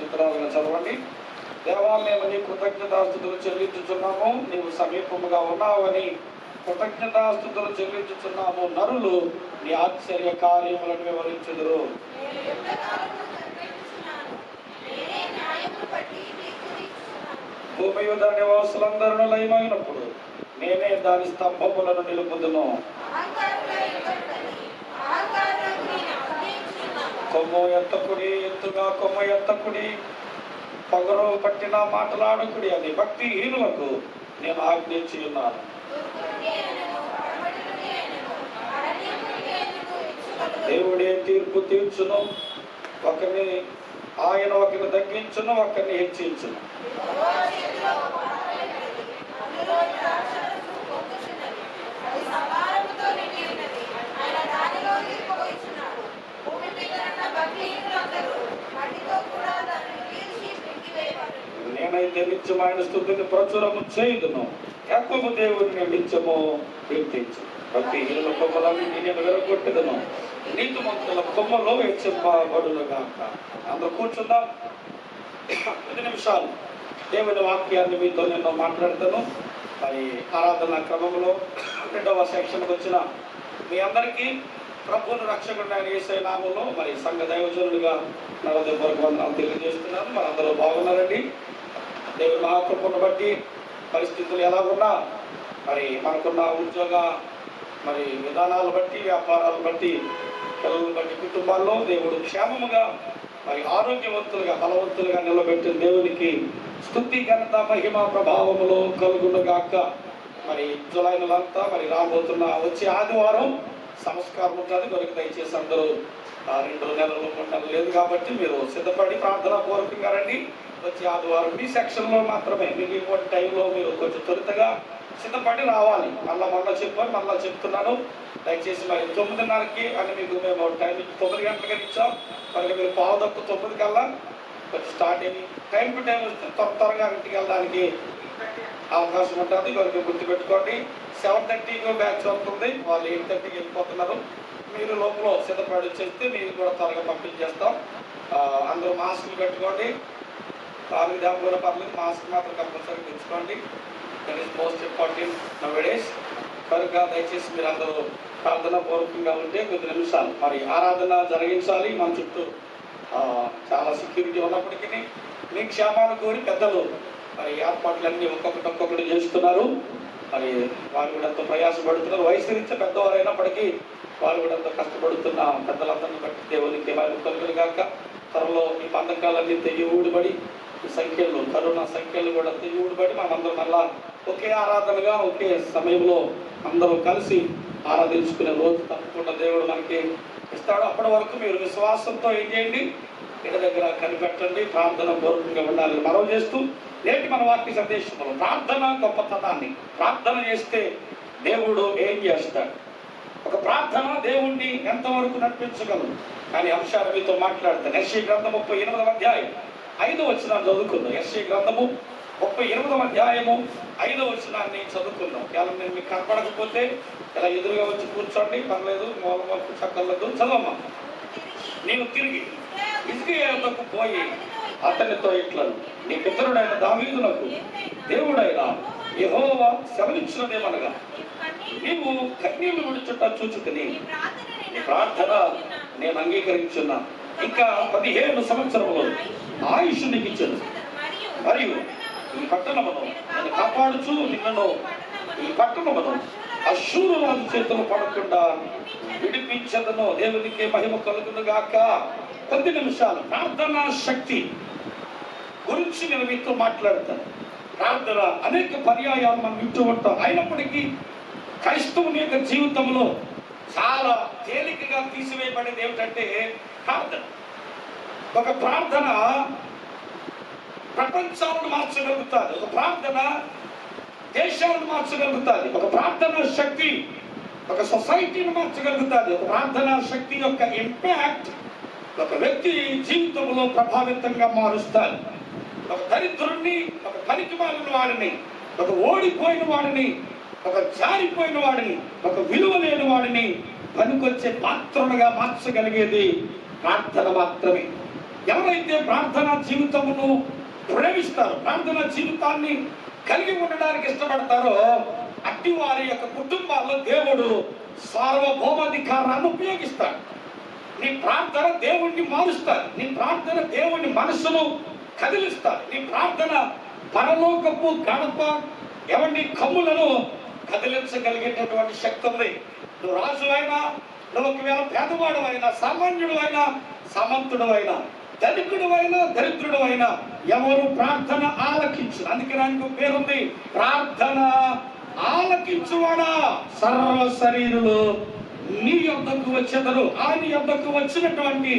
చిత్రాలను చదవండి. దేవా, మేము నీ కృతజ్ఞతాస్తుతులు చెల్లించుచున్నాము, నీవు సమీపముగా ఉన్నావని కృతజ్ఞతాస్తుతులు చెల్లించుచున్నాము. నరులు నీ ఆశ్చర్య కార్యములను వివరించుదురు. భూమి మీద నివాసులందరూ లయమైనప్పుడు నేనే దాని స్తంభములను నిలుపుదును. కొమ్ము ఎత్తకుడి, ఎత్తుగా కొమ్ము ఎత్తకుడి, పగరు పట్టిన మాటలాడకుడి అని భక్తిహీనులకు నేను ఆజ్ఞించి ఉన్నాను. దేవుడే తీర్పు తీర్చును, ఆయన ఒకరిని తగ్గించును, ఒకరిని హెచ్చించును. నేనైతే నిత్యమైన స్తుతిని ప్రచురము చేయుదును, యాకోబు దేవుడిని నిత్యము కీర్తించు. భక్తిహీనుల కొమ్మలన్నీ నేను విరగొట్టెదను, నీతిమంతుల కొమ్మలో హెచ్చింపబడును గాక. అందరూ కూర్చుందాం. 10 నిమిషాలు దేవుని వాక్యాన్ని మీతో నేను మాట్లాడతాను. మరి ఆరాధన క్రమంలో 2వ సెక్షన్కి వచ్చిన మీ అందరికీ ప్రభువుని రక్షకుడైన యేసయ్య నామములో మరి సంఘ దైవజనులుగా నా హృదయపూర్వక వందనాలు తెలియజేస్తున్నాను. మరి అందరూ బాగున్నారండి. దేవుని మహాకృపను బట్టి పరిస్థితులు ఎలా ఉన్నా, మరి మనకున్న ఉద్యోగ మరి విధానాలు బట్టి, వ్యాపారాలు బట్టి, పిల్లలను బట్టి, కుటుంబాల్లో దేవుడు క్షేమముగా మరి ఆరోగ్యవంతులుగా బలవంతులుగా నిలబెట్టిన దేవునికి స్తుతి ఘనత మహిమ ప్రభావములో కలుగునుగాక. మరి జూలై నెలంతా మరి రాబోతున్న వచ్చే ఆదివారం సంస్కారం ఉంటుంది కనుక దయచేసి అందరూ 2 నెలలు 3 నెలలు లేదు కాబట్టి మీరు సిద్ధపడి ప్రార్థనా పూర్వకంగా రండి. వచ్చే ఆదివారం మీ సెక్షన్లో మాత్రమే, మిగిలిన టైంలో మీరు కొంచెం త్వరితగా సిద్ధపడి రావాలి. మళ్ళా చెప్పాను, మళ్ళా చెప్తున్నాను. దయచేసి మరి 9:30కి అని మీకు మేము టైం 9 గంటలుగా ఇచ్చాం. కనుక మీరు 9:15 కల్లా కొంచెం స్టార్ట్ అయ్యి టైం టు టైం త్వరగా ఇంటికి వెళ్ళడానికి అవకాశం ఉంటుంది. కనుక గుర్తుపెట్టుకోండి. 7:30కి బ్యాచ్ అవుతుంది, వాళ్ళు 8:30కి వెళ్ళిపోతున్నారు. మీరు లోపల సిద్ధపడి చేస్తే మీరు కూడా త్వరగా పంపించేస్తాం. అందరూ మాస్కులు పెట్టుకోండి. కాలు దాని కూడా పర్లేదు, మాస్క్ మాత్రం కంపల్సరీ తెచ్చుకోండి. That is most important నౌడేస్. కనుక దయచేసి మీరు అందరూ ప్రార్థన పూర్వకంగా ఉంటే 10 నిమిషాలు మరి ఆరాధన జరిగించాలి. మన చుట్టూ చాలా సెక్యూరిటీ ఉన్నప్పటికీ మీ క్షేమాన్ని కోరి పెద్దలు మరి ఏర్పాట్లన్నీ ఒక్కొక్కటి చేస్తున్నారు. మరి వారు కూడా ఎంతో ప్రయాసపడుతున్నారు. వయసు రీత్యా పెద్దవారు అయినప్పటికీ వారు కూడా ఎంతో కష్టపడుతున్న పెద్దలందరినీ బట్టి దేవునికి మహిమ కలుగును గాక. త్వరలో ఈ బంధకాలన్నీ తెగి ఊడిపడి సంఖ్యలు, కరోనా సంఖ్యలు కూడా తెగి ఊడిపడి మనందరం మళ్ళా ఒకే ఆరాధనగా ఒకే సమయంలో అందరూ కలిసి ఆరాధించుకునే రోజు తప్పకుండా దేవుడు మనకి ఇస్తాడు. అప్పటి వరకు మీరు విశ్వాసంతో ఏం చేయండి, ఇంటి దగ్గర కనిపెట్టండి, ప్రార్థన పూర్వకంగా ఉండాలని మనవి చేస్తూ నేటి మన వాక్య సందేశంలో ప్రార్థన గొప్పతనాన్ని, ప్రార్థన చేస్తే దేవుడు ఏం చేస్తాడు, ఒక ప్రార్థన దేవుణ్ణి ఎంతవరకు నడిపించగలదు కానీ అంశాలు మీతో మాట్లాడతాను. యెషయా గ్రంథం 38వ అధ్యాయం 5వ వచనాన్ని చదువుకుందాం. యెషయా గ్రంథము 38వ అధ్యాయము 5వ వచనాన్ని చదువుకుందాం. కేవలం నేను మీకు కనపడకపోతే ఇలా ఎదురుగా వచ్చి కూర్చోండి, పర్లేదు, మూలమొక్కు చక్కర్లేదు. చదవమ్మా. నేను తిరిగి హిజ్కియాకు పోయి అతనితో ఇట్లను, నీ పితరుడైన దావీదునకు దేవుడైన యెహోవా సెలవిచ్చినదేమనగా, నీవు కన్నీళ్లు విడుచుట చూచుకుని నీ ప్రార్థన నేను అంగీకరించున్నా. ఇంకా 15 సంవత్సరములు ఆయుష్ నీకు ఇచ్చాను, మరియు ఈ పట్టణమును నేను కాపాడుచు నిన్ను ఈ పట్టణమును అష్షూరు రాజు చేతులు పడకుండా విడిపించదను. దేవునికి మహిమ కలుగును గాక. 10 నిమిషాలు ప్రార్థనా శక్తి గురించి నేను మీతో మాట్లాడతాను. ప్రార్థన అనేక పర్యాయాలు మనం వింటూ ఉంటాం. అయినప్పటికీ క్రైస్తవుని యొక్క జీవితంలో చాలా తేలికగా తీసివేయబడేది ఏమిటంటే ప్రార్థన. ఒక ప్రార్థన ప్రపంచాలను మార్చగలుగుతుంది, ఒక ప్రార్థన దేశాలను మార్చగలుగుతుంది, ఒక ప్రార్థన శక్తి ఒక సొసైటీని మార్చగలుగుతుంది. ఒక ప్రార్థనా శక్తి యొక్క ఇంపాక్ట్ ఒక వ్యక్తి జీవితంలో ప్రభావితంగా మారుస్తారు. ఒక దరిద్రుణ్ణి, ఒక పనికిమాలిన వాడిని, ఒక ఓడిపోయిన వాడిని, ఒక జారిపోయిన వాడిని, ఒక విలువ లేని వాడిని పనికొచ్చే పాత్రలుగా మార్చగలిగేది ప్రార్థన మాత్రమే. ఎవరైతే ప్రార్థనా జీవితమును ప్రేమిస్తారో, ప్రార్థనా జీవితాన్ని కలిగి ఉండడానికి ఇష్టపడతారో అట్టి వారి యొక్క కుటుంబాల్లో దేవుడు సార్వభౌమాధికారాన్ని ఉపయోగిస్తాడు. నీ ప్రార్థన దేవుణ్ణి మారుస్తారు. నీ ప్రార్థన దేవుని మనస్సును కదిలిస్తారు. నీ ప్రార్థన పరలోకపు గడప ఎవరిని కమ్ములను కదిలించగలిగేటటువంటి శక్తి ఉంది. నువ్వు రాజు అయినా, నువ్వు ఒకవేళ పేదవాడు అయినా, సామాన్యుడు అయినా, సామంతుడు అయినా, ధనికుడు అయినా, దరిద్రుడు అయినా, ఎవరు ప్రార్థన ఆలకించు. అందుకే నాకు పేరుంది, ప్రార్థన ఆలకించువాడా సర్వ శరీరులు నీ యొద్దకు వచ్చేదరు. ఆయన యొద్దకు వచ్చినటువంటి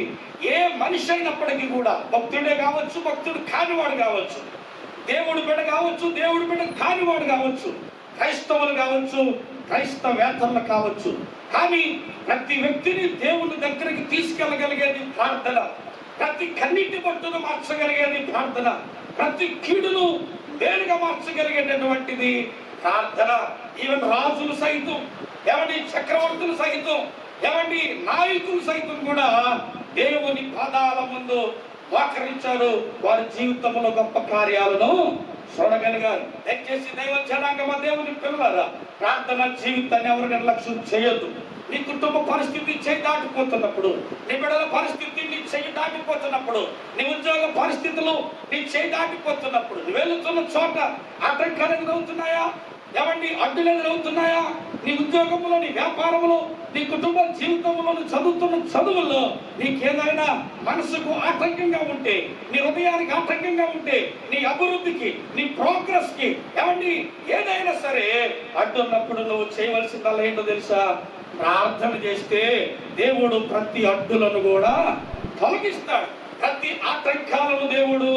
ఏ మనిషి అయినప్పటికీ కూడా, భక్తుడే కావచ్చు, భక్తుడు కానివాడు కావచ్చు, దేవుడు బిడ్డ కావచ్చు, దేవుడు బిడ్డ కానివాడు కావచ్చు, క్రైస్తవులు కావచ్చు, క్రైస్తవేతరులు కావచ్చు, కానీ ప్రతి వ్యక్తిని దేవుని దగ్గరికి తీసుకెళ్ళగలిగేది ప్రార్థన. ప్రతి కన్నీటి బొట్టును మార్చగలిగేది ప్రార్థన. ప్రతి కీడును వేరుగా మార్చగలిగేటటువంటిది ప్రార్థన. ఈవెన్ రాజులు సైతం, ఎవరి చక్రవర్తులు సైతం, ఎవరి నాయకులు సైతం కూడా దేవుని పాదాల ముందు మోకరించారు. వారి జీవితంలో గొప్ప కార్యాలను చూడగలిగారు. దయచేసి దైవ జనాంగమ, దేవుని పిల్లలారా, ప్రార్థన జీవితాన్ని ఎవరు నిర్లక్ష్యం చేయొద్దు. నీ కుటుంబ పరిస్థితి చేయి దాటిపోతున్నప్పుడు, నీ బిడ్డల పరిస్థితి నీ చేయి దాటిపోతున్నప్పుడు, నీ ఉద్యోగ పరిస్థితులు నీ చేయి దాటిపోతున్నప్పుడు, నువ్వు వెళ్తున్న చోట ఆటంకాలు ఎదురవుతున్నాయా, ఎవరిని అడ్డులు ఎదురవుతున్నాయా, నీ ఉద్యోగంలో, నీ వ్యాపారంలో, నీ కుటుంబ జీవితంలో, చదువుతున్న చదువుల్లో నీకేదైనా మనసుకు ఆటంకంగా ఉంటే, నీ హృదయానికి ఆటంకంగా ఉంటే, నీ అభివృద్ధికి, నీ ప్రోగ్రెస్ కి ఎవరిని ఏదైనా సరే అడ్డున్నప్పుడు నువ్వు చేయవలసిందల్లా ఏంటో తెలుసా? ప్రార్థన చేస్తే దేవుడు ప్రతి అడ్డులను కూడా తొలగిస్తాడు. ప్రతి ఆటంకాలను దేవుడు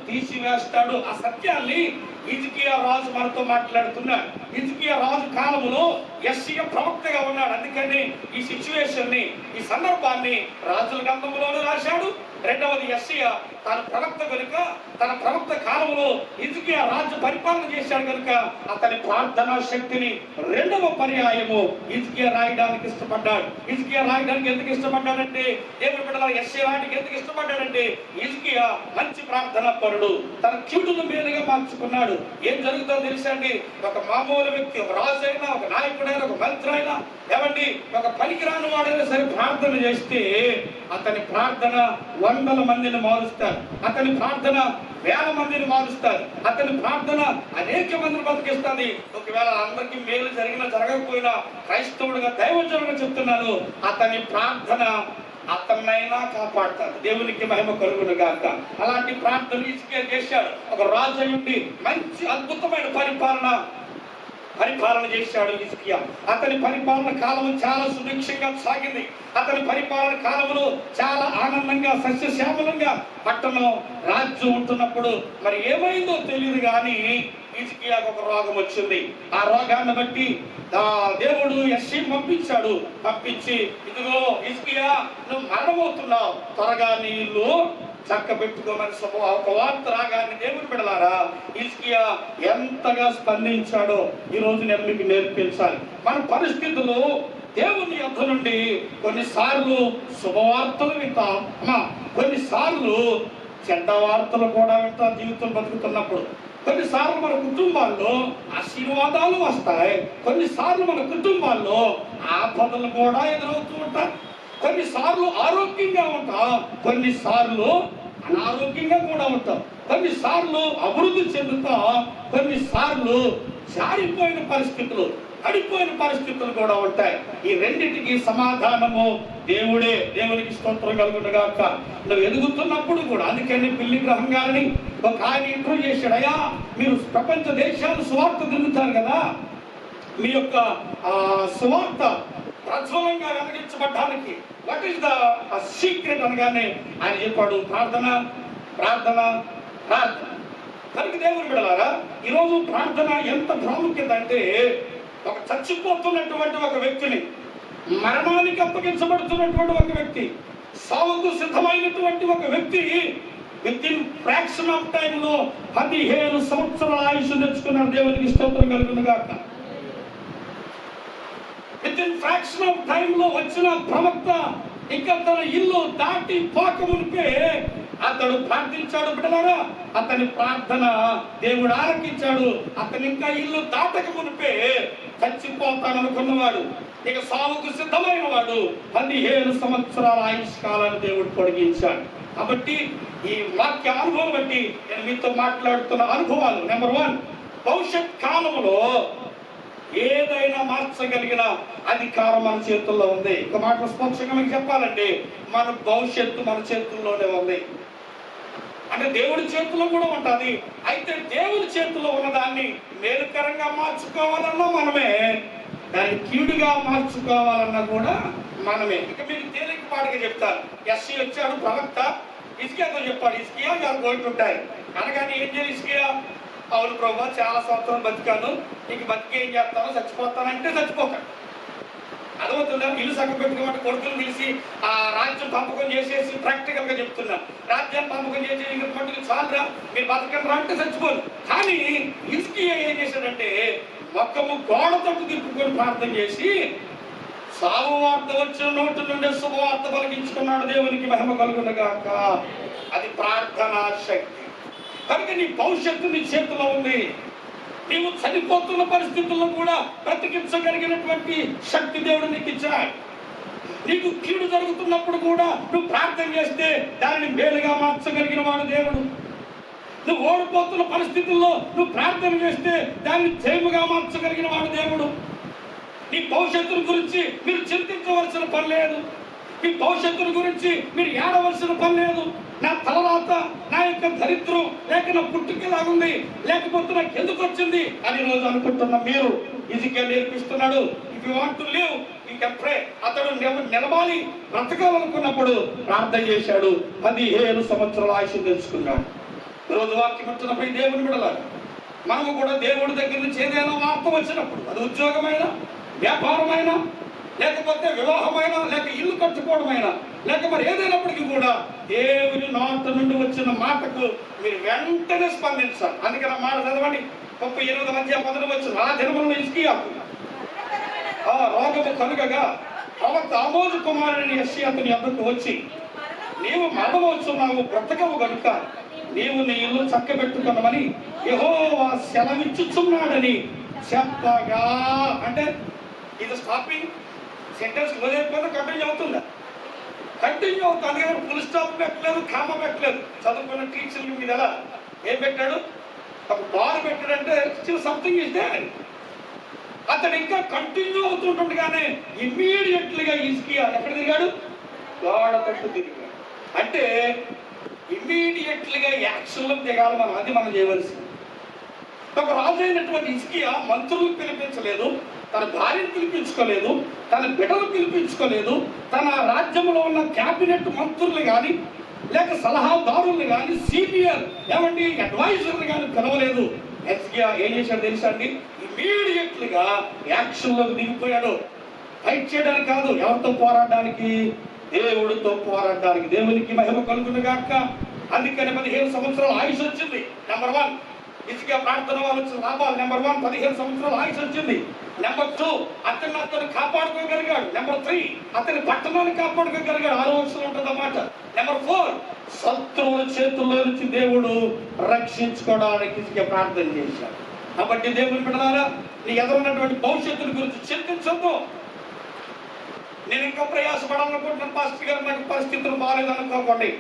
తీసివేస్తాడు. ఆ సత్యాన్ని హిజ్కియా రాజు మనతో మాట్లాడుతున్నాడు. హిజ్కియా రాజు కాలంలో యెషయా ప్రవక్తగా ఉన్నాడు. అందుకని ఈ సిచ్యువేషన్ ని, ఈ సందర్భాన్ని రాజుల గ్రంథంలోనే రాశాడు. రెండవది, యెషయా తన ప్రవక్త కనుక, తన ప్రవక్త కాలంలో హిజ్కియా రాజు పరిపాలన చేశాడు కనుక అతని ప్రార్థనా శక్తిని రెండవ పర్యాయము హిజ్కియా రాయడానికి ఇష్టపడ్డాడు. హిజ్కియా రాయడానికి ఎందుకు ఇష్టపడ్డాడంటే, దేవుని బిడ్డల యెషయా రాయడానికి ఎందుకు ఇష్టపడ్డాడంటే, హిజ్కియా మంచి ప్రార్థనా పరుడు, తన కీడును మేలుగా మార్చుకున్నాడు. ఏం జరుగుతుందో తెలుసా అండి? ఒక మామూలు వ్యక్తి, ఒక రాజు అయినా, ఒక నాయకుడైనా, ఒక మంత్రి అయినా, ఏమండి ఒక పనికిరాని వాడైనా సరే ప్రార్థన చేస్తే అతని ప్రార్థన వందల మందిని మారుస్తారు. అతని ప్రార్థన వేల మందిని మారుస్తారు. అతని ప్రార్థన అనేక మందిని బతికిస్తుంది. ఒకవేళ అందరికీ మేలు జరిగినా జరగకపోయినా క్రైస్తవుడిగా, దైవజనుడిగా చెప్తున్నాను, అతని ప్రార్థన అతన్నైనా కాపాడుతాడు. దేవునికి మహిమ కలుగును గాక. అలాంటి ప్రార్థన హిజ్కియా చేశాడు. ఒక రాజు అయ్యుండి మంచి అద్భుతమైన పరిపాలన చేశాడు హిజ్కియా. అతని పరిపాలన కాలం చాలా సుభిక్షంగా సాగింది. అతని పరిపాలన కాలంలో చాలా ఆనందంగా, సస్యశ్యామలంగా పట్టణం రాజ్యం ఉంటున్నప్పుడు మరి ఏమైందో తెలియదు కానీ హిజ్కియాకు ఒక రోగం వచ్చింది. ఆ రోగాన్ని బట్టి దేవుడు యెషయా పంపించి, ఇదిగో హిజ్కియా, నువ్వు మరణమవుతున్నావు, త్వరగా నీ ఇల్లు చక్క పెట్టుకోమని ఒక వార్త రాగానే దేవుని బిడ్డలారా హిజ్కియా ఎంతగా స్పందించాడో ఈ రోజు నేను మీకు నేర్పించాలి. మన పరిస్థితులు దేవుని యొద్ద నుండి కొన్నిసార్లు శుభవార్తలు వింటాం, కొన్నిసార్లు చెడ్డ వార్తలు కూడా వింటాం. జీవితం బతుకుతున్నప్పుడు కొన్నిసార్లు మన కుటుంబాల్లో ఆశీర్వాదాలు వస్తాయి, కొన్నిసార్లు మన కుటుంబాల్లో ఆపదలు కూడా ఎదురవుతూ ఉంటాయి. కొన్నిసార్లు ఆరోగ్యంగా ఉంటాం, కొన్నిసార్లు అనారోగ్యంగా కూడా ఉంటాం. కొన్నిసార్లు అభివృద్ధి చెందుతాం, కొన్నిసార్లు జారిపోయిన పరిస్థితులు, పడిపోయిన పరిస్థితులు కూడా ఉంటాయి. ఈ రెండింటికి సమాధానము దేవుడే. దేవునికి స్తోత్రం కలుగునుగాక. నువ్వు ఎదుగుతున్నప్పుడు కూడా, అందుకని బిల్లీ గ్రహం గారిని ఒక ఆయన ఇంటర్వ్యూ చేశాడు. అయ్యా, మీరు ప్రపంచ దేశాలు సువార్త తిరుగుతారు కదా, మీ యొక్క సువార్త ప్రజ్వలంగా వెలిగించబడ్డానికి వాట్ ఈస్ ద సీక్రెట్ అనగానే ఆయన చెప్పాడు, ప్రార్థన, ప్రార్థన, ప్రార్థన. కనుక దేవుని బిడ్డలారా, ఈరోజు ప్రార్థన ఎంత ప్రాముఖ్యత అంటే, ఒక చచ్చిపోతున్నటువంటి ఒక వ్యక్తిని, మరణానికి అప్పగించబడుతున్నటువంటి ఒక వ్యక్తి, సావుకు సిద్ధమైనటువంటి ఒక వ్యక్తి వితిన్ ఫ్రాక్షన్ ఆఫ్ టైంలో 15 సంవత్సరాల ఆయుష్ తెచ్చుకున్నాడు. దేవునికి స్తోత్రం కలుగునుగాక. వితిన్ ఫ్రాక్షన్ ఆఫ్ టైంలో వచ్చిన ప్రవక్త ఇంకా తన ఇల్లు దాటి పోక మునిపే అతడు ప్రార్థించాడు బిడ్డలారా, అతని ప్రార్థన దేవుడు ఆలకించాడు. అతను ఇంకా ఇల్లు దాటక మునిపే చచ్చిపోతాననుకున్నవాడు, ఇక సావుకు సిద్ధమైన వాడు 17 సంవత్సరాల ఆయుష్కాలాన్ని దేవుడు పొడిగించాడు. కాబట్టి ఈ వాక్య అనుభవం బట్టి నేను మీతో మాట్లాడుతున్న అనుభవాలు, నెంబర్ 1, భవిష్యత్ కాలంలో ఏదైనా మార్చగలిగిన అధికారం మన చేతుల్లో ఉంది. ఒక మాట స్పష్టంగా మీకు చెప్పాలంటే మన భవిష్యత్తు మన చేతుల్లోనే ఉంది. అంటే దేవుడి చేతిలో కూడా ఉంటుంది. అయితే దేవుడి చేతిలో ఉన్నదాన్ని మేలుకరంగా మార్చుకోవాలన్నా మనమే, దాన్ని కీడుగా మార్చుకోవాలన్నా కూడా మనమే. ఇక మీకు తేలికపాటుగా చెప్తాను. ఎస్సీ వచ్చాడు ప్రవక్త, హిజ్కియాతో చెప్పాడు, హిజ్కియా గారు పోయిట్టుంటాయి అనగానే ఏం చేయాలి హిజ్కియా? అవును ప్రభు, చాలా సంవత్సరాలు బతికాను, నీకు బతికి ఏం చేస్తాను, చచ్చిపోతానంటే చచ్చిపోతాను. అర్థమవుతుందా? ఇల్లు సగం పెట్టుకోమంటే కొడుకులు పిలిచి ఆ రాజ్యం పంపకం చేసేసి ప్రాక్టికల్ గా చెప్తున్నా, రాజ్యాన్ని పంపకం చేసేసి ఇంకా మట్టుకు చాలురా, మీరు బతకండి రా అంటే చచ్చిపోను. కానీ హిజ్కియా ఏం చేశాడంటే మొక్కము గోడ తట్టు తిప్పుకొని ప్రార్థన చేసి సావు వార్త వచ్చిన నోటి నుండి శుభవార్త పలికించుకున్నాడు. దేవునికి మహిమ కలుగునగాక. అది ప్రార్థనా శక్తి. కనుక నీ భవిష్యత్తు నీ చేతిలో ఉంది. నీవు చనిపోతున్న పరిస్థితుల్లో కూడా బ్రతికించగలిగినటువంటి శక్తి దేవుడు నీకు ఇచ్చాడు. నీకు కీడు జరుగుతున్నప్పుడు కూడా నువ్వు ప్రార్థన చేస్తే దానిని మేలుగా మార్చగలిగిన వాడు దేవుడు. నువ్వు ఓడిపోతున్న పరిస్థితుల్లో నువ్వు ప్రార్థన చేస్తే దాన్ని జయముగా మార్చగలిగిన వాడు దేవుడు. నీ భవిష్యత్తుల గురించి మీరు చింతించవలసిన పని లేదు. మీ భవిష్యత్తుల గురించి మీరు ఏడవలసిన పని లేదు. నా తలరాత, నా యొక్క దరిద్రం, లేక నా పుట్టుకలాగుంది, లేకపోతే నాకు ఎందుకు వచ్చింది అని రోజు అనుకుంటున్న మీరు హిజ్కియా నేర్పిస్తున్నాడు. If you want to live you can pray. అతడు నిలవాలి, బ్రతకాలనుకున్నప్పుడు ప్రార్థన చేశాడు. 17 సంవత్సరాల ఆయుష్ తెలుసుకున్నాడు. రోజు వాక్యం వచ్చినప్పుడు దేవుని బిడ్డలారా, మనము కూడా దేవుడి దగ్గర నుంచి ఏదైనా వార్త వచ్చినప్పుడు, అది ఉద్యోగమైనా, వ్యాపారమైనా, లేకపోతే వివాహమైనా, లేక ఇల్లు కట్టుకోవడమైనా, లేక మరి ఏదైనప్పటికీ కూడా దేవుని నోట నుండి వచ్చిన మాటకు మీరు వెంటనే స్పందించాలి. అందుకని ఆ మాట చదవండి. 38 ఆ దినములను హిజ్కియాకు రోగము కలుగగా ప్రవక్త ఆమోజు కుమారుని యెషయా అతని యొద్దకు వచ్చి, నీవు మరణమవుతున్నావు, బ్రతకవు గనుక నీవు నీ ఇల్లు చక్కబెట్టుకున్నామని యెహోవా సెలవిచ్చుచున్నాడని చెప్పగా. అంటే ఇది స్టాపింగ్ సెంటెన్స్ క్లోజ్ అయిపోతే కంటిన్యూ అవుతుందా? కంటిన్యూ అవుతుంది. ఫుల్ స్టాప్ పెట్టలేదు, కామ పెట్టలేదు. చదువుకున్న టీచర్లు మీద ఎలా ఏం పెట్టాడు? ఒక బాల్ పెట్టాడంటే స్టిల్ సంథింగ్ ఇస్ దేర్. అతడు ఇంకా కంటిన్యూ అవుతుండగానే ఇమ్మీడియట్లీగా హిజ్కియా ఎక్కడ తిరిగాడు? గోడ తట్టు తిరిగాడు. అంటే ఇమ్మీడియట్లీగా యాక్షన్లో దిగాలి మనం. అది మనం చేయవలసింది. ఒక రాజు అయినటువంటి హిజ్కియా మంత్రులు పిలిపించలేదు, తన భార్యను పిలిపించుకోలేదు, తన బిడ్డలు పిలిపించుకోలేదు, తన రాజ్యంలో ఉన్న క్యాబినెట్ మంత్రులు కానీ, లేక సలహాదారులు కానీ, సీనియర్ అడ్వైజర్లు కానీ పిలవలేదు. హిజ్కియా ఏం చేశాడు తెలుసా అండి? ఇమ్మీడియట్లీగా యాక్షన్లోకి దిగిపోయాడు. ఫైట్ చేయడానికి కాదు, ఎవరితో పోరాడడానికి? దేవుడితో పోరాడడానికి. దేవునికి మహిమ కలుగునుగాక. అందుకని 17 సంవత్సరాల ఆయుష్ వచ్చింది. నెంబర్ 1 హిజ్కియా ప్రార్థన వల్ల వచ్చిన లాభాలు. నెంబర్ 1 17 సంవత్సరాల ఆయుష్ వచ్చింది. నెంబర్ 2 అతను కాపాడుకోగలిగాడు. నెంబర్ 3 అతని పట్టణాన్ని కాపాడుకోగలిగాడు. 6 వర్షాలు ఉంటుంది అన్నమాట. నెంబర్ 4 శత్రువుల చేతుల్లో నుంచి దేవుడు రక్షించుకోవడానికి హిజ్కియా ప్రార్థన చేశాడు. కాబట్టి దేవుని బిడ్డలారా, నీ ఎదురున్నటువంటి భవిష్యత్తుల గురించి చింతించొద్దు. నేను ఇంకా ప్రయాసపడాలనుకుంటున్నాను పాస్టర్ గారు, నాకు పరిస్థితులు బాగాలేదనుకోకండి.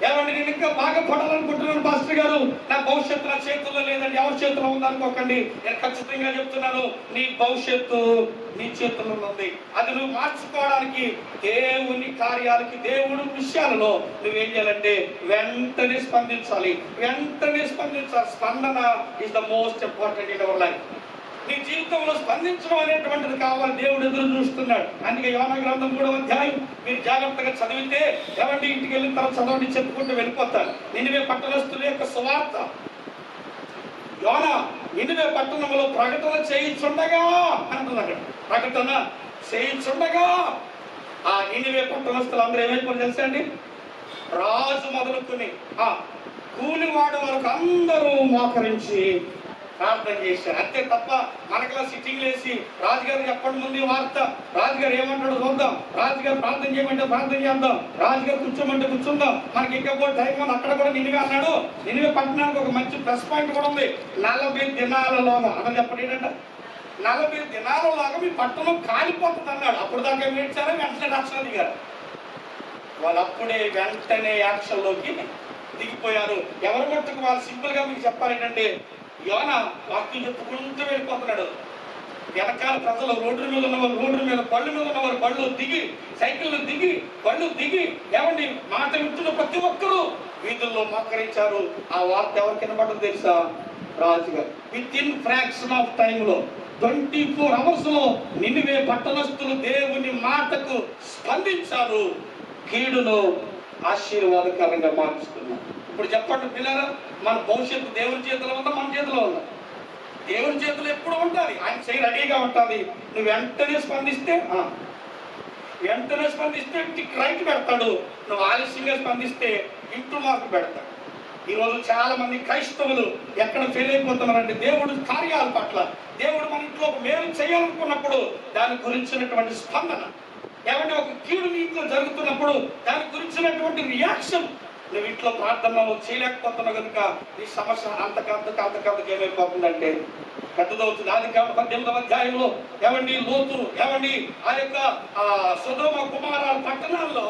నేను ఇంకా బాగా పడాలనుకుంటున్నాను పాస్టర్ గారు, నా భవిష్యత్తు నా చేతుల్లో లేదండి, ఎవరి చేతిలో ఉందనుకోకండి. నేను ఖచ్చితంగా చెప్తున్నాను, నీ భవిష్యత్తు నీ చేతుల్లో ఉంది. అది నువ్వు మార్చుకోవడానికి దేవుని కార్యాలకి, దేవుడి విషయాలలో నువ్వేం చేయాలంటే వెంటనే స్పందించాలి. స్పందన is the most important in our life. నీ జీవితంలో స్పందించడం అనేటువంటిది కావాలి. దేవుడు ఎదురు చూస్తున్నాడు. అందుకే యోనా గ్రంథం 3వ అధ్యాయం మీరు జాగ్రత్తగా చదివితే, ఇంటికి వెళ్ళిన తర్వాత చదవండి, చెప్పుకుంటూ వెళ్ళిపోతారు. నినివే పట్టణస్తుల యొక్క సువార్త యోనా నినివే పట్టణంలో ప్రకటన చేయించుండగా అంటున్నాడు. ప్రకటన చేయించుండగా ఆ నినివే పట్టణస్తులు అందరూ ఏమైపోయి తెలుసా అండి? రాజు మొదలుకొని కూలివాడు వరకు అందరూ మోకరించి ప్రార్థన చేశారు. అంతే తప్ప మనకలా సిట్టింగ్ వేసి రాజుగారు చెప్పండి ముందు ఈ వార్త, రాజుగారు ఏమంటాడు చూద్దాం, రాజుగారు ప్రార్థన చేయమంటే ప్రార్థన చేద్దాం, రాజుగారు కూర్చోమంటే కూర్చుందాం, మనకి ఇంకా కూడా టైం ఉంది. అక్కడ కూడా నినివే అన్నాడు. నినివే పట్టణానికి ఒక మంచి ప్లస్ పాయింట్ కూడా ఉంది. 40 దినాలలోగా అతను చెప్పండి ఏంటంటే 40 దినాలలోగా మీ పట్టణం కాలిపోతుంది అన్నాడు. అప్పుడు దాకా ఏడ్చారా, వెంటనే రక్షణ దిగారు. వాళ్ళు అప్పుడే వెంటనే యాక్షన్లోకి దిగిపోయారు. ఎవరి మట్టుకు వాళ్ళు సింపుల్ గా మీకు చెప్పాలి ఏంటంటే, యోనా వాక్యం చెప్పుకుంటూ వెళ్ళిపోతున్నాడు. వెనకాల ప్రజలు రోడ్డు మీద ఉన్నవారు రోడ్డు మీద, బళ్ళు మీద ఉన్నవారు బళ్ళు దిగి, సైకిళ్ళు దిగి, బళ్ళు దిగి, ఏమండి మాట వింటున్న ప్రతి ఒక్కరూ వీధుల్లో మోకరించారు. ఆ వార్త ఎవరికి వినపడదు తెలుసా? రాజుగారు. విత్ ఇన్ ఫ్రాక్షన్ ఆఫ్ టైంలో 24 hours లో నినివే పట్టణస్థులు దేవుని మాటకు స్పందించారు. కీడును ఆశీర్వాదకరంగా మార్చుకున్నాం. ఇప్పుడు చెప్పండి పిల్లరా, మన భవిష్యత్తు దేవుని చేతిలో ఉందా, మన చేతిలో ఉందా? దేవుని చేతిలో ఎప్పుడు ఉంటుంది. ఆయన చేయి రెడీగా ఉంటుంది. నువ్వు వెంటనే స్పందిస్తే టిక్ రైట్ పెడతాడు. నువ్వు ఆలస్యంగా స్పందిస్తే ఇంటూ మార్కు పెడతాడు. ఈరోజు చాలా మంది క్రైస్తవులు ఎక్కడ ఫెయిల్ అయిపోతున్నారంటే, దేవుడు కార్యాల పట్ల, దేవుడు మన ఇంట్లో ఒక మేలు చేయాలనుకున్నప్పుడు దాని గురించినటువంటి స్పందన, ఏమంటే ఒక కీడు నీ ఇంట్లో జరుగుతున్నప్పుడు దాని గురించినటువంటి రియాక్షన్ నువ్వు ఇంట్లో ప్రార్థనలో చేయలేకపోతున్నావు కనుక నీ సమస్య అంతకంతకు ఏమైపోతుందంటే పెద్దదవుతుంది. ఆదికాండం 18వ అధ్యాయంలో ఏమండి లోతు, ఏమండి ఆ యొక్క సొదొమ కుమార పట్టణాల్లో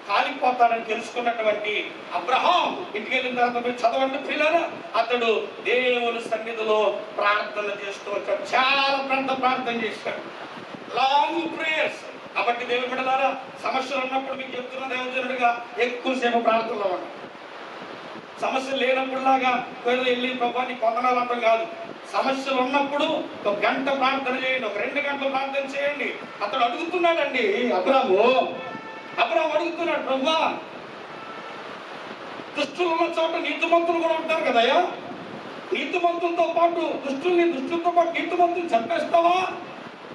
కాలిపోతాడని తెలుసుకున్నటువంటి అబ్రహాం ఇంటికి వెళ్ళిన తర్వాత మీరు చదవండి పిల్లరా, అతడు దేవుని సన్నిధిలో ప్రార్థన చేస్తూ వచ్చాడు. చాలా ప్రార్థన చేశాడు, లాంగ్ ప్రేయర్స్. కాబట్టి దేవుని బిడ్డలారా, సమస్యలు ఉన్నప్పుడు మీకు చెప్తున్న దేవజనుడిగా ఎక్కువసేపు ప్రార్థనలో ఉన్నాం. సమస్యలు లేనప్పుడులాగా వెళ్ళి ప్రభాన్ని పొందనాలంటాం కాదు. సమస్యలు ఉన్నప్పుడు 1 గంట ప్రార్థన చేయండి, 2 గంటలు ప్రార్థన చేయండి. అతడు అడుగుతున్నాడండి, అబ్రాము అడుగుతున్నాడు, ప్రభా దుష్టులు ఉన్న చోట నీతిమంతులు కూడా ఉంటారు కదయ్యా, నీతిమంతులతో పాటు దుష్టులతో పాటు నీతిమంతులు చంపేస్తావా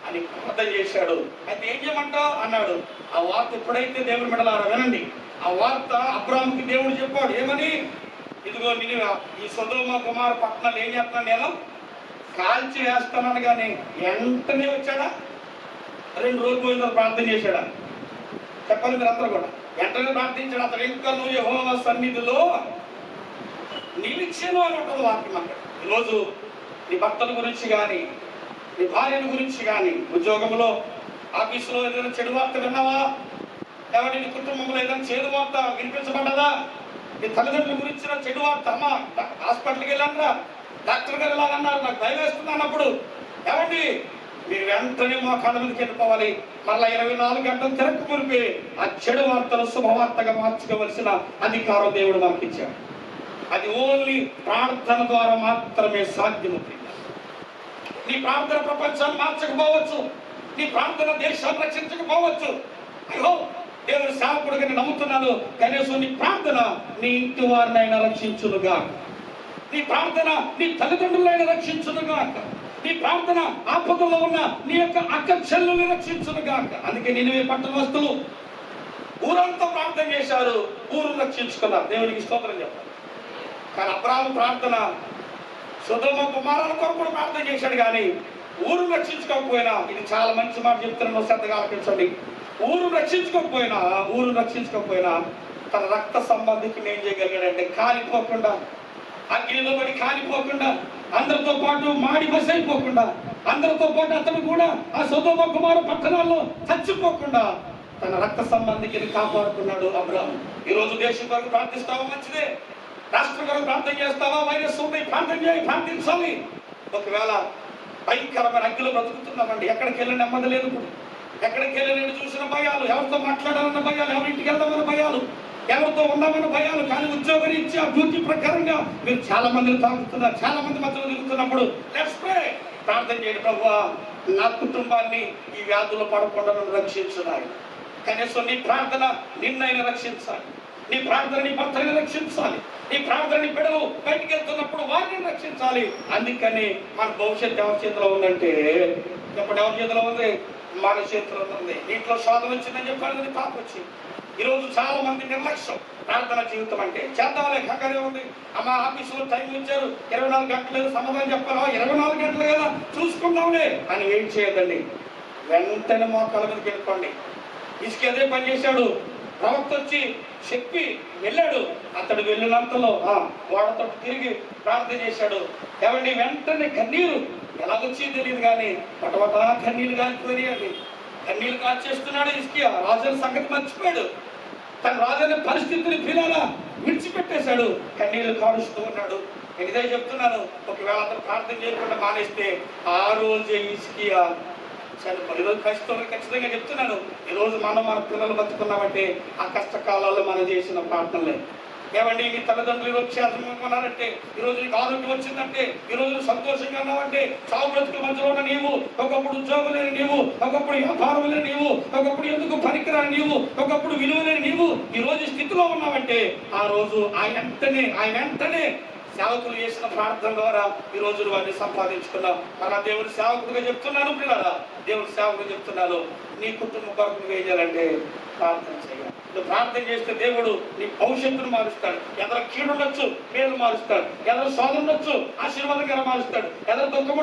అని ప్రార్థన చేశాడు. అయితే ఏం చేయమంటావు అన్నాడు. ఆ వార్త ఎప్పుడైతే దేవుని బిడ్డలారా వినండి, ఆ వార్త అబ్రాహాముకి దేవుడు చెప్పాడు ఏమని, ఇదిగో నేను ఈ సొదొమ కుమార పట్టణాలు ఏం చేస్తున్నాను, నేను కాల్చి వేస్తానని. కానీ వెంటనే వచ్చాడా? 2 రోజులు పోయిన ప్రార్థన చేశాడా? చెప్పాలి మీరు అందరూ కూడా. వెంటనే ప్రార్థించాడు. అతను ఇంకా నువ్వు యెహోవా సన్నిధిలో నిలిచెను అని ఉంటుంది వాక్యం. అక్కడ ఈరోజు నీ భర్తల గురించి కానీ, నీ భార్యల గురించి కానీ, ఉద్యోగంలో ఆఫీసులో ఏదైనా చెడు వార్త విన్నావా? ఎవరి నీ కుటుంబంలో ఏదైనా చెడు వార్త వినిపించబడ్డదా? నీ తల్లిదండ్రుల గురించిన చెడు వార్త, అమ్మ హాస్పిటల్కి వెళ్ళారా, డాక్టర్ గారు ఎలాగన్నారు, నాకు భయం వేస్తుంది అన్నప్పుడు ఏమండి మీరు వెంటనే మా కళ్ళ మీదకి వెళ్ళిపోవాలి. మళ్ళా 24 గంటలు తిరగ మురిపి ఆ చెడు వార్తను శుభవార్తగా మార్చుకోవలసిన అధికారం దేవుడు మనకి ఇచ్చాడు. అది ఓన్లీ ప్రార్థన ద్వారా మాత్రమే సాధ్యమవుతుంది. నీ ప్రార్థన ప్రపంచాన్ని మార్చకపోవచ్చు, నీ ప్రార్థన దేశాన్ని రక్షించకపోవచ్చు. అయ్యో దేవుని సేవకుడుగా నేను నమ్ముతున్నాను, కనీసం నీ ప్రార్థన నీ ఇంటి వారినైనా రక్షించునుగా, నీ ప్రార్థన నీ తల్లిదండ్రులైనా రక్షించునుగా, నీ ప్రార్థన ఆపదలో ఉన్న నీ యొక్క అక్క చెల్లెల్ని రక్షించునుగా. అందుకే నినివే పట్టణస్థులు ఊరంతా ప్రార్థన చేశారు, ఊరు రక్షించుకున్నారు. దేవునికి స్తోత్రం చెప్పాలి. కానీ అబ్రాహాము ప్రార్థన సొదొమ కుమారుల కొరకు కూడా ప్రార్థన చేశాడు, కానీ ఊరు రక్షించుకోకపోయినా, ఇది చాలా మంచి మాట చెప్తున్నాను, శ్రద్ధగా ఆలకించండి. ఊరు రక్షించుకోకపోయినా తన రక్త సంబంధికుని ఏం చేయగలిగాడంటే కాలిపోకుండా, అగ్నిలో పడి కాలిపోకుండా, అందరితో పాటు మాడి బస్ అయిపోకుండా, అందరితో పాటు అతను కూడా ఆ సొదొమ కుమార పట్టణాల్లో చచ్చిపోకుండా తన రక్త సంబంధికుని కాపాడుకున్నాడు అబ్రాహాము. ఈరోజు దేశం కొరకు ప్రార్థిస్తావా? మంచిదే. రాష్ట్రం కొరకు ప్రార్థన చేస్తావా? వైరస్ ఉంది, ప్రార్థించాలి. ఒకవేళ భయంకరమైన అగ్గిలో బ్రతుకుతున్నామండి, ఎక్కడికి వెళ్ళిన నెమ్మది లేదు. ఇప్పుడు ఎక్కడికి వెళ్ళిన చూసిన భయాలు, ఎవరితో మాట్లాడాలన్న భయాలు, ఎవరింటికి వెళ్దామన్న భయాలు, ఎవరితో ఉన్నామన్న భయాలు. కానీ ఉద్యోగం ఇచ్చి ఆ డ్యూటీ ప్రకారంగా మీరు చాలా మందిని తాగుతున్నారు, చాలా మంది మధ్యలో దిగుతున్నప్పుడు లెట్స్ ప్రే, ప్రార్థన చేయండి. ప్రభువా నా కుటుంబాన్ని ఈ వ్యాధులు పడకుండా నన్ను రక్షించున్నాయి. కనీసం నీ ప్రార్థన నిన్నైనా రక్షించాలి, నీ ప్రార్థన నీ భర్తని రక్షించాలి, నీ ప్రార్థన నీ బిడ్డలు బయటికి వెళ్తున్నప్పుడు వారిని రక్షించాలి. అందుకని మన భవిష్యత్తు ఎవరి చేతిలో ఉందంటే, చెప్పండి ఎవరి చేతిలో ఉంది? మన చేతిలో ఉంది. నీటిలో శోధన వచ్చిందని చెప్పాడు కదా, పాప వచ్చి. ఈరోజు చాలా మంది నిర్లక్ష్యం ప్రార్థన జీవితం అంటే. చేద్దాంలే, కంగారే ఉంది, అమ్మ ఆఫీసులో టైం ఇచ్చారు, 24 గంటలు లేదు, సమాధానం చెప్పాలా, 24 గంటలు కదా చూసుకుందాంలే అని వెయిట్ చేయొద్దండి. వెంటనే మోకాళ్ళ మీదకి వెళ్ళిపోండి. ఇసుక అదే పని చేశాడు. ప్రవక్త వచ్చి చెప్పి వెళ్ళాడు. అతడు వెళ్ళినంతలో వాడతో తిరిగి ప్రార్థన చేశాడు. ఏమండి, వెంటనే కన్నీరు ఎలాగొచ్చి తెలియదు కానీ పటవటా కన్నీళ్ళు కాల్చిపోయాడు. కన్నీళ్ళు కాల్చేస్తున్నాడు హిజ్కియా. రాజుల సంగతి మర్చిపోయాడు. తన రాజుల పరిస్థితిని పిల్లలా విడిచిపెట్టేశాడు. కన్నీళ్లు కారుస్తూ ఉన్నాడు. నేను ఇదే చెప్తున్నాను, ఒకవేళ అతను ప్రార్థన చేయకుండా మానేస్తే ఆ రోజే హిజ్కియా చనిపోయి. ఈరోజు ఖచ్చితంగా చెప్తున్నాను, ఈరోజు మన పిల్లలు బతుకున్నామంటే ఆ కష్టకాలాల్లో మనం చేసిన ప్రార్థనలే. ఏమండి, నీ తల్లిదండ్రులు ఈరోజు క్షేమంగా ఉన్నారంటే, ఈరోజు నీకు ఆరోగ్యం వచ్చిందంటే, ఈరోజు సంతోషంగా ఉన్నావంటే, చావు బ్రతుకుల మధ్యలో ఉన్న నీవు, ఒకప్పుడు ఉద్యోగం లేని నీవు, ఒకప్పుడు వ్యాపారం లేని నీవు, ఒకప్పుడు ఎందుకు పనికిరాని నీవు, ఒకప్పుడు విలువ లేని నీవు ఈ రోజు స్థితిలో ఉన్నావంటే ఆ రోజు ఆయన వెంటనే సేవకులు చేసిన ప్రార్థన ద్వారా ఈ రోజు వారిని సంపాదించుకున్నాం. మన దేవుడి సేవకుడిగా చెప్తున్నాను పిల్లరా, దేవుడి సేవకుడు చెప్తున్నాను, నీ కుటుంబం కొరకు నువ్వు ఏం చేయాలంటే ప్రార్థన చేయాలి. నువ్వు ప్రార్థన చేస్తే దేవుడు నీ భవిష్యత్తును మారుస్తాడు. ఎదర కీడు ఉండొచ్చు, మేలు మారుస్తాడు. ఎదర శోధన ఉండొచ్చు, ఆశీర్వాదంగా మారుస్తాడు. ఎదర దుఃఖం